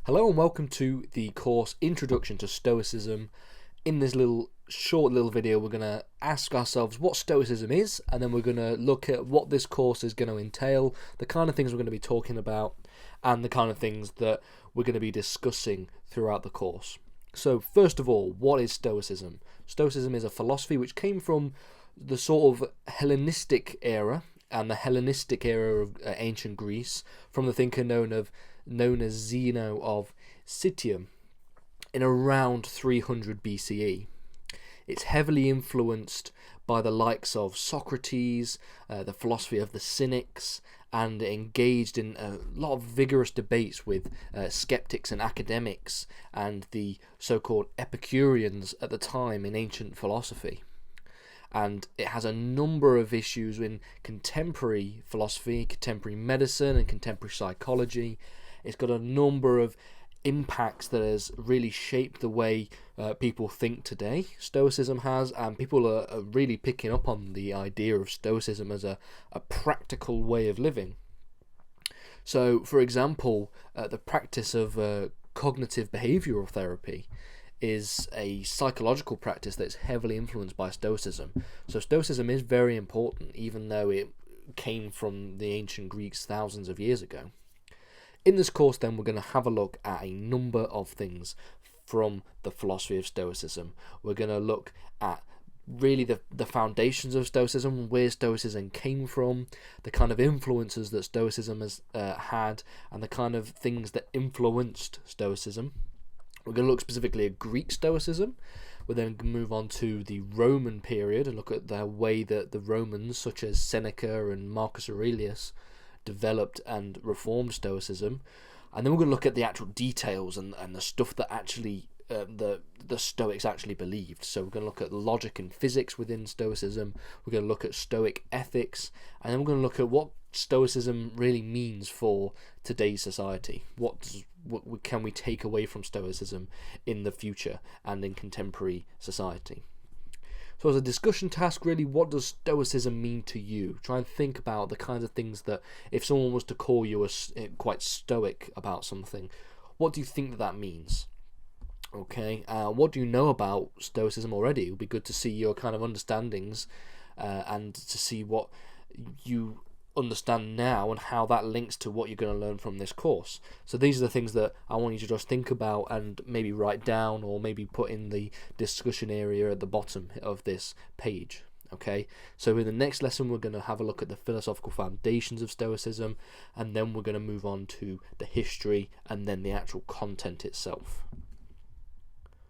Hello and welcome to the course Introduction to Stoicism. In this short video we're going to ask ourselves what Stoicism is, and then we're going to look at what this course is going to entail, the kind of things we're going to be talking about, and the kind of things that we're going to be discussing throughout the course. So first of all, what is Stoicism? Stoicism is a philosophy which came from the sort of Hellenistic era, and the Hellenistic era of ancient Greece, from the thinker known as Zeno of Citium in around 300 BCE. It's heavily influenced by the likes of Socrates, the philosophy of the Cynics, and engaged in a lot of vigorous debates with skeptics and academics and the so-called Epicureans at the time in ancient philosophy. And it has a number of issues in contemporary philosophy, contemporary medicine, and contemporary psychology. It's got a number of impacts that has really shaped the way people think today. Stoicism has, and people are really picking up on the idea of Stoicism as a practical way of living. So, for example, the practice of cognitive behavioral therapy is a psychological practice that's heavily influenced by Stoicism. So Stoicism is very important, even though it came from the ancient Greeks thousands of years ago. In this course then, we're going to have a look at a number of things from the philosophy of Stoicism. We're going to look at really the foundations of Stoicism, where Stoicism came from, the kind of influences that Stoicism has had, and the kind of things that influenced Stoicism. We're going to look specifically at Greek Stoicism. We're then going to move on to the Roman period and look at the way that the Romans, such as Seneca and Marcus Aurelius, developed and reformed Stoicism. And then we're going to look at the actual details and the stuff that actually the Stoics actually believed. So we're going to look at logic and physics within Stoicism. We're going to look at Stoic ethics, and then we're going to look at what Stoicism really means for today's society. What can we take away from Stoicism in the future and in contemporary society? So as a discussion task, really, what does Stoicism mean to you? Try and think about the kinds of things that, if someone was to call you quite stoic about something, what do you think that means? Okay, what do you know about Stoicism already? It would be good to see your kind of understandings and to see what you understand now and how that links to what you're going to learn from this course. So these are the things that I want you to just think about and maybe write down, or maybe put in the discussion area at the bottom of this page. Okay, so in the next lesson we're going to have a look at the philosophical foundations of Stoicism, and then we're going to move on to the history and then the actual content itself.